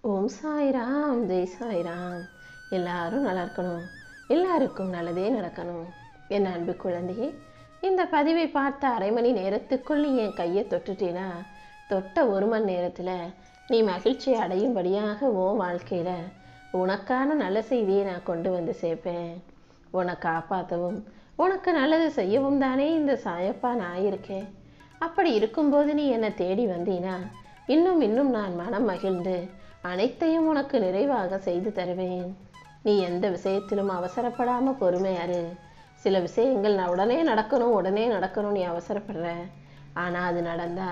ஓம் சாய்ராம், ஜெய் சாய்ராம். எல்லாரும் நல்லா இருக்கணும், எல்லாருக்கும் நல்லதே நடக்கணும். என் அன்பு குழந்தையே, இந்த பதிவை பார்த்த அரை மணி நேரத்துக்குள் நீ என் கையை தொட்டுட்டீனா, தொட்ட ஒரு மணி நேரத்தில் நீ மகிழ்ச்சி அடையும்படியாக உன் வாழ்க்கையில் உனக்கான நல்ல செய்தியை நான் கொண்டு வந்து சேர்ப்பேன். உன்னை காப்பாற்றவும் உனக்கு நல்லது செய்யவும் தானே இந்த சாயப்பா நான் இருக்கேன். அப்படி இருக்கும்போது நீ என்னை தேடி வந்தீனா, இன்னும் இன்னும் நான் மனம் மகிழ்ந்து அனைத்தையும் உனக்கு நிறைவாக செய்து தருவேன். நீ எந்த விஷயத்திலும் அவசரப்படாமல் பொறுமையாரு. சில விஷயங்கள் நான் உடனே நடக்கணும் நீ அவசரப்படுற. ஆனால் அது நடந்தா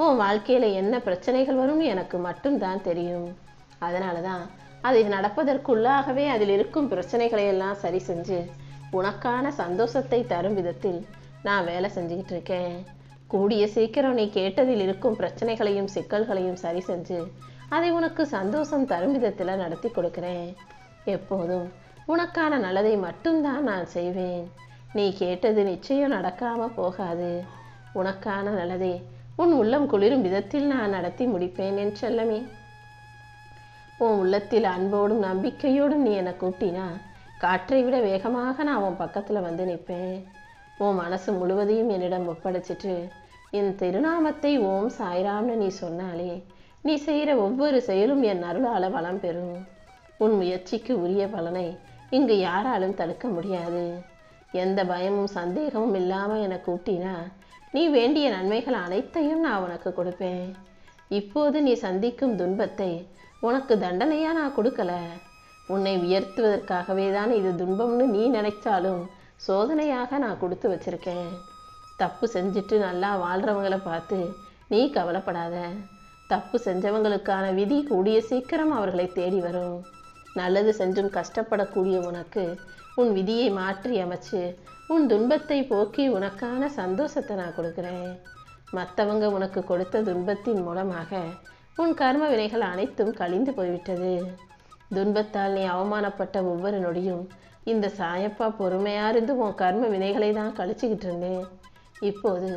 உன் வாழ்க்கையில் என்ன பிரச்சனைகள் வரும்னு எனக்கு மட்டும்தான் தெரியும். அதனால தான் அது நடப்பதற்குள்ளாகவே அதில் இருக்கும் பிரச்சனைகளை எல்லாம் சரி செஞ்சு உனக்கான சந்தோஷத்தை தரும் விதத்தில் நான் வேலை செஞ்சுக்கிட்டு இருக்கேன். கூடிய சீக்கிரம் நீ கேட்டதில் இருக்கும் பிரச்சனைகளையும் சிக்கல்களையும் சரி செஞ்சு அதை உனக்கு சந்தோஷம் தரும் விதத்தில் நடத்தி கொடுக்குறேன். எப்போதும் உனக்கான நல்லதை மட்டும்தான் நான் செய்வேன். நீ கேட்டது நிச்சயம் நடக்காமல் போகாது. உனக்கான நல்லதை உன் உள்ளம் குளிரும் விதத்தில் நான் நடத்தி முடிப்பேன் என் செல்லமே. உன் உள்ளத்தில் அன்போடும் நம்பிக்கையோடும் நீ என்னை கூட்டினா, காற்றை விட வேகமாக நான் உன் பக்கத்தில் வந்து நிற்பேன். உன் மனசு முழுவதையும் என்னிடம் ஒப்படைச்சிட்டு என் திருநாமத்தை ஓம் சாய்ராம்னு நீ சொன்னாலே, நீ செய்கிற ஒவ்வொரு செயலும் என் அருளால் வளம் பெறும். உன் முயற்சிக்கு உரிய பலனை இங்கு யாராலும் தடுக்க முடியாது. எந்த பயமும் சந்தேகமும் இல்லாமல் என்னை கூட்டினா, நீ வேண்டிய நன்மைகள் அனைத்தையும் நான் உனக்கு கொடுப்பேன். இப்போது நீ சந்திக்கும் துன்பத்தை உனக்கு தண்டனையாக நான் கொடுக்கல. உன்னை உயர்த்துவதற்காகவே தான் இது துன்பம்னு நீ நினைச்சாலும் சோதனையாக நான் கொடுத்து வச்சிருக்கேன். தப்பு செஞ்சுட்டு நல்லா வாழ்கிறவங்களை பார்த்து நீ கவலைப்படாத. தப்பு செஞ்சவங்களுக்கான விதி கூடிய சீக்கிரம் அவர்களை தேடி வரும். நல்லது செஞ்சும் கஷ்டப்படக்கூடிய உனக்கு உன் விதியை மாற்றி அமைச்சு உன் துன்பத்தை போக்கி உனக்கான சந்தோஷத்தை நான் கொடுக்குறேன். மற்றவங்க உனக்கு கொடுத்த துன்பத்தின் மூலமாக உன் கர்ம வினைகள் அனைத்தும் கழிந்து போய்விட்டது. துன்பத்தால் நீ அவமானப்பட்ட ஒவ்வொரு நொடியும் இந்த சாயப்பா பொறுமையாக இருந்து உன் கர்ம வினைகளை தான் கழிச்சுக்கிட்டு இருந்தேன். இப்போது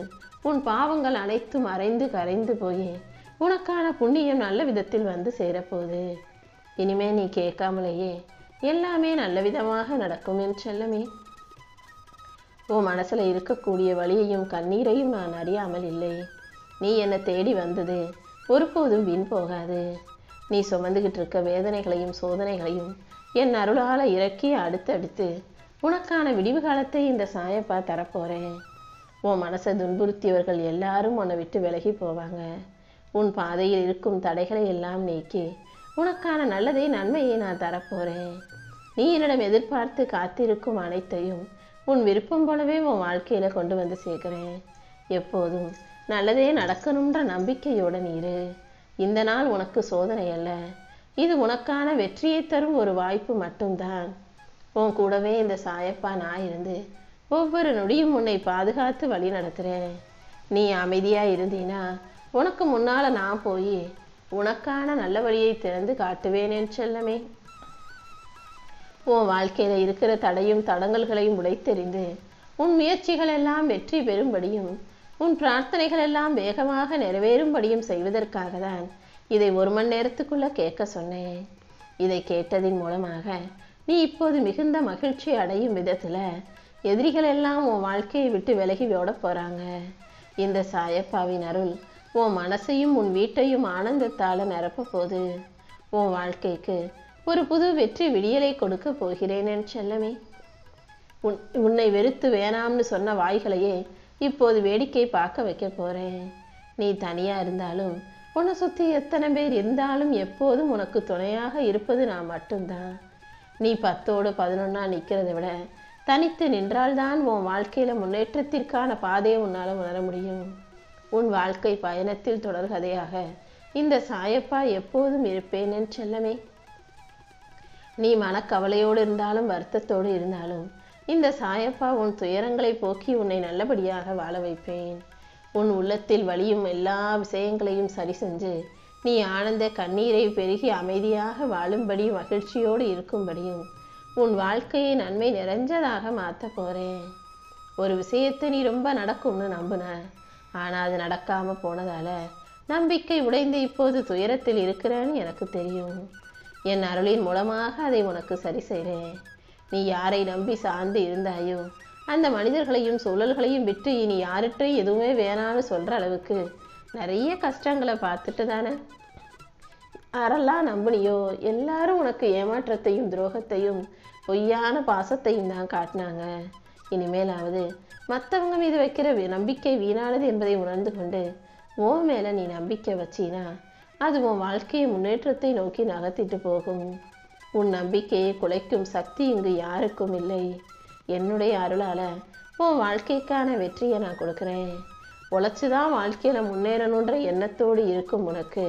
உன் பாவங்கள் அனைத்தும் அரைந்து கரைந்து போய் உனக்கான புண்ணியம் நல்ல விதத்தில் வந்து சேரப்போகுது. இனிமே நீ கேட்காமலேயே எல்லாமே நல்ல விதமாக நடக்கும் என் செல்லமே. உன் மனசில் இருக்கக்கூடிய வலியையும் கண்ணீரையும் நான் அறியாமல் இல்லை. நீ என்னை தேடி வந்தது ஒருபோதும் வீண் போகாது. நீ சுமந்துக்கிட்டு இருக்க வேதனைகளையும் சோதனைகளையும் என் அருளால் இறக்கி அடுத்தடுத்து உனக்கான விடிவு காலத்தை இந்த சாயப்பா தரப்போகிறேன். உன் மனசை துன்புறுத்தியவர்கள் எல்லாரும் உன்னை விட்டு விலகி போவாங்க. உன் பாதையில் இருக்கும் தடைகளை எல்லாம் நீக்கி உனக்கான நல்லதை நன்மையை நான் தரப்போகிறேன். நீ என்னிடம் எதிர்பார்த்து காத்திருக்கும் அனைத்தையும் உன் விருப்பம் போலவே உன் வாழ்க்கையில் கொண்டு வந்து சேர்க்கிறேன். எப்போதும் நல்லதே நடக்கணுன்ற நம்பிக்கையோட நீரு. இந்த நாள் உனக்கு சோதனை அல்ல, இது உனக்கான வெற்றியை தரும் ஒரு வாய்ப்பு மட்டும்தான். உன் கூடவே இந்த சாயப்பா நான் இருந்து ஒவ்வொரு நொடியும் உன்னை பாதுகாத்து வழி நடத்துகிறேன். நீ அமைதியாக இருந்தீனா உனக்கு முன்னால் நான் போய் உனக்கான நல்ல வழியை திறந்து காட்டுவேன் என் செல்லமே. உன் வாழ்க்கையில் இருக்கிற தடையும் தடங்கல்களையும் உடைத்தெறிந்து உன் முயற்சிகள் எல்லாம் வெற்றி பெறும்படியும் உன் பிரார்த்தனைகள் எல்லாம் வேகமாக நிறைவேறும்படியும் செய்வதற்காக தான் இதை ஒரு மணி நேரத்துக்குள்ளே கேட்க சொன்னேன். இதை கேட்டதின் மூலமாக நீ இப்போது மிகுந்த மகிழ்ச்சி அடையும் விதத்தில் எதிரிகள் எல்லாம் உன் வாழ்க்கையை விட்டு விலகி ஓட போகிறாங்க. இந்த சாயப்பாவின் அருள் உன் மனசையும் உன் வீட்டையும் ஆனந்தத்தால் நிரப்ப போது உன் வாழ்க்கைக்கு ஒரு புது வெற்றி விடியலை கொடுக்க போகிறேன் என் செல்லமே. உன்னை வெறுத்து வேணாம்னு சொன்ன வாய்களையே இப்போது வேடிக்கை பார்க்க வைக்க போகிறேன். நீ தனியாக இருந்தாலும் உன்னை சுற்றி எத்தனை பேர் இருந்தாலும் எப்போதும் உனக்கு துணையாக இருப்பது நான் மட்டும்தான். நீ 10ஓடு 11ஆ நிற்கிறத விட தனித்து நின்றால்தான் உன் வாழ்க்கையில் முன்னேற்றத்திற்கான பாதையை உன்னால் உணர முடியும். உன் வாழ்க்கை பயணத்தில் தொடர்கதையாக இந்த சாயப்பா எப்போதும் இருப்பேன் என் செல்லமே. நீ மனக்கவலையோடு இருந்தாலும் வருத்தத்தோடு இருந்தாலும் இந்த சாயப்பா உன் துயரங்களை போக்கி உன்னை நல்லபடியாக வாழ வைப்பேன். உன் உள்ளத்தில் வலியும் எல்லா விஷயங்களையும் சரி செஞ்சு நீ ஆனந்த கண்ணீரை பெருகி அமைதியாக வாழும்படி மகிழ்ச்சியோடு இருக்கும்படியும் உன் வாழ்க்கையை நன்மை நிறைஞ்சதாக மாற்ற போகிறேன். ஒரு விஷயத்தை நீ ரொம்ப நடக்கும்னு நம்புன, ஆனால் அது நடக்காமல் போனதால் நம்பிக்கை உடைந்து இப்போது துயரத்தில் இருக்கிறேன்னு எனக்கு தெரியும். என் அருளின் மூலமாக அதை உனக்கு சரி செய்கிறேன். நீ யாரை நம்பி சார்ந்து இருந்தாயோ அந்த மனிதர்களையும் சூழல்களையும் விட்டு இனி யார்கிட்டையும் எதுவுமே வேணான்னு சொல்கிற அளவுக்கு நிறைய கஷ்டங்களை பார்த்துட்டு தானே யாரெல்லாம் நம்பினியோ எல்லாரும் உனக்கு ஏமாற்றத்தையும் துரோகத்தையும் பொய்யான பாசத்தையும் தான் காட்டினாங்க. இனிமேலாவது மற்றவங்க மீது வைக்கிற நம்பிக்கை வீணானது என்பதை உணர்ந்து கொண்டு உன் மேலே நீ நம்பிக்கை வச்சினா அது உன் வாழ்க்கையை முன்னேற்றத்தை நோக்கி நகர்த்திட்டு போகும். உன் நம்பிக்கையை குலைக்கும் சக்தி இங்கு யாருக்கும் இல்லை. என்னுடைய அருளால் உன் வாழ்க்கைக்கான வெற்றியை நான் கொடுக்குறேன். உழைச்சிதான் வாழ்க்கையில் முன்னேறணுன்ற எண்ணத்தோடு இருக்கும் உனக்கு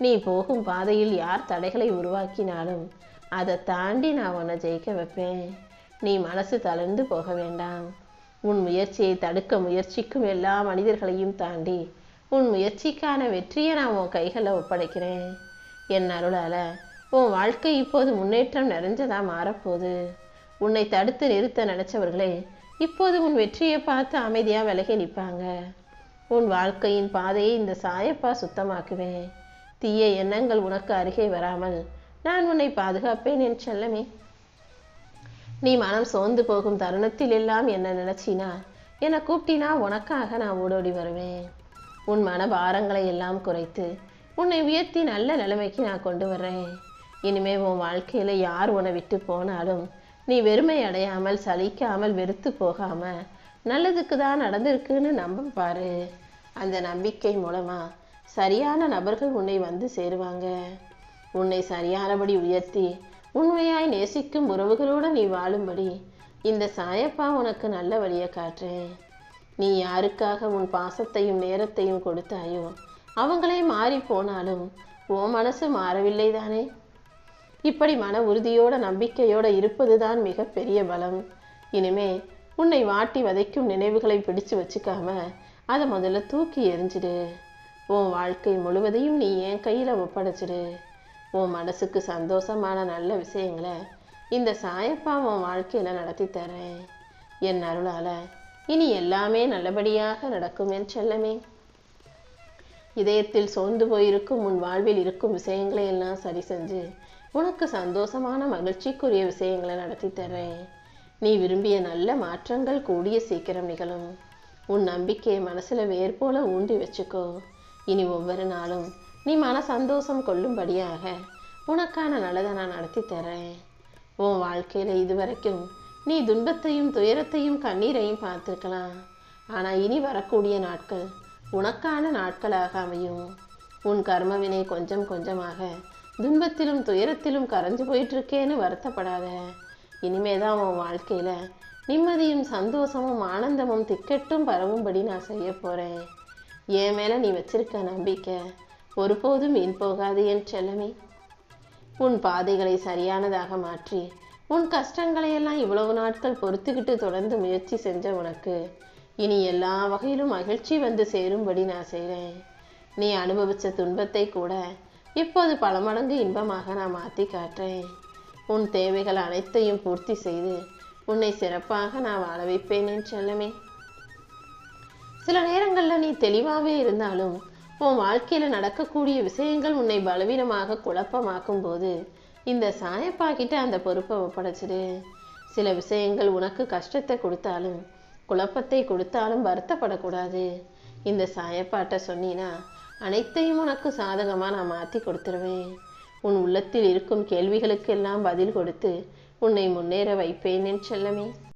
நீ போகும் பாதையில் யார் தடைகளை உருவாக்கினாலும் அதை தாண்டி நான் உன்னை ஜெயிக்க வைப்பேன். நீ மனசு தளர்ந்து போக வேண்டாம். உன் முயற்சியை தடுக்க முயற்சிக்கும் எல்லா மனிதர்களையும் தாண்டி உன் முயற்சிக்கான வெற்றியை நான் உன் கைகளில் ஒப்படைக்கிறேன். என் அருளால் உன் வாழ்க்கை இப்போது முன்னேற்றம் நிறைஞ்சதாக மாறப்போகுது. உன்னை தடுத்து நிறுத்த நினைச்சவர்களே இப்போது உன் வெற்றியை பார்த்து அமைதியாக விலகி நிற்பாங்க. உன் வாழ்க்கையின் பாதையை இந்த சாயப்பா சுத்தமாக்குவேன். தீய எண்ணங்கள் உனக்கு அருகே வராமல் நான் உன்னை பாதுகாப்பேன் என் செல்லமே. நீ மனம் சோர்ந்து போகும் தருணத்தில் எல்லாம் என்ன நினைச்சினா என்னை கூப்பிட்டினா உனக்காக நான் ஓடோடி வருவேன். உன் மன பாரங்களை எல்லாம் குறைத்து உன்னை உயர்த்தி நல்ல நிலைமைக்கு நான் கொண்டு வர்றேன். இனிமே உன் வாழ்க்கையில் யார் உன்னை விட்டு போனாலும் நீ வெறுமை அடையாமல் சலிக்காமல் வெறுத்து போகாம நல்லதுக்கு தான் நடந்திருக்குன்னு நம்ப பாரு. அந்த நம்பிக்கை மூலமா சரியான நபர்கள் உன்னை வந்து சேருவாங்க. உன்னை சரியானபடி உயர்த்தி உண்மையாய் நேசிக்கும் உறவுகளோடு நீ வாழும்படி இந்த சாயப்பா உனக்கு நல்ல வழியை காட்டுறேன். நீ யாருக்காக உன் பாசத்தையும் நேரத்தையும் கொடுத்தாயோ அவங்களே மாறி போனாலும் உன் மனசு மாறவில்லை தானே. இப்படி மன உறுதியோட நம்பிக்கையோட இருப்பது தான் மிகப்பெரிய பலம். இனிமே உன்னை வாட்டி வதைக்கும் நினைவுகளை பிடிச்சு வச்சுக்காம அதை முதல்ல தூக்கி எறிஞ்சிடு. உன் வாழ்க்கை முழுவதையும் நீ என் கையில் ஒப்படைச்சிடு. உன் மனசுக்கு சந்தோஷமான நல்ல விஷயங்களை இந்த சாயப்பா உன் வாழ்க்கையில் நடத்தி தரேன். என் அருளால் இனி எல்லாமே நல்லபடியாக நடக்கும் என் செல்லமே. இதயத்தில் சோர்ந்து போயிருக்கும் உன் வாழ்வில் இருக்கும் விஷயங்களை எல்லாம் சரி செஞ்சு உனக்கு சந்தோஷமான மகிழ்ச்சிக்குரிய விஷயங்களை நடத்தி தர்றேன். நீ விரும்பிய நல்ல மாற்றங்கள் கூடிய சீக்கிரம் நிகழும். உன் நம்பிக்கையை மனசுல வேர் போல ஊண்டி வச்சுக்கோ. இனி ஒவ்வொரு நாளும் நீ மன சந்தோஷம் கொள்ளும்படியாக உனக்கான நல்லதை நான் நடத்தி தர்றேன். உன் வாழ்க்கையில இதுவரைக்கும் நீ துன்பத்தையும் துயரத்தையும் கண்ணீரையும் பார்த்துருக்கலாம். ஆனால் இனி வரக்கூடிய நாட்கள் உனக்கான நாட்களாக அமையும். உன் கர்மவினை கொஞ்சம் கொஞ்சமாக துன்பத்திலும் துயரத்திலும் கரைஞ்சு போயிட்டுருக்கேன்னு வருத்தப்படாத. இனிமேதான் உன் வாழ்க்கையில் நிம்மதியும் சந்தோஷமும் ஆனந்தமும் திக்கட்டும் பரவும்படி நான் செய்ய போகிறேன். என் மேலே நீ வச்சிருக்க நம்பிக்கை ஒருபோதும் வீண் போகாது என் செல்லமே. உன் பாதைகளை சரியானதாக மாற்றி உன் கஷ்டங்களையெல்லாம் இவ்வளவு நாட்கள் பொறுத்துக்கிட்டு தொடர்ந்து முயற்சி செஞ்ச உனக்கு இனி எல்லா வகையிலும் மகிழ்ச்சி வந்து சேரும்படி நான் செய்கிறேன். நீ அனுபவித்த துன்பத்தை கூட இப்போது பல மடங்கு இன்பமாக நான் மாற்றி காட்டுறேன். உன் தேவைகள் அனைத்தையும் பூர்த்தி செய்து உன்னை சிறப்பாக நான் வாழ வைப்பேன் என் செல்லமே. சில நேரங்களில் நீ தெளிவாகவே இருந்தாலும் உன் வாழ்க்கையில் நடக்கக்கூடிய விஷயங்கள் உன்னை பலவீனமாக குழப்பமாக்கும் போது இந்த சாயப்பாக்கிட்ட அந்த பொறுப்பை ஒப்படைச்சிடு. சில விஷயங்கள் உனக்கு கஷ்டத்தை கொடுத்தாலும் குழப்பத்தை கொடுத்தாலும் வருத்தப்படக்கூடாது. இந்த சாயப்பாட்ட சொன்னினா அனைத்தையும் உனக்கு சாதகமாக நான் மாற்றி கொடுத்துருவேன். உன் உள்ளத்தில் இருக்கும் கேள்விகளுக்கெல்லாம் பதில் கொடுத்து உன்னை முன்னேற வைப்பேன் என் செல்லமே.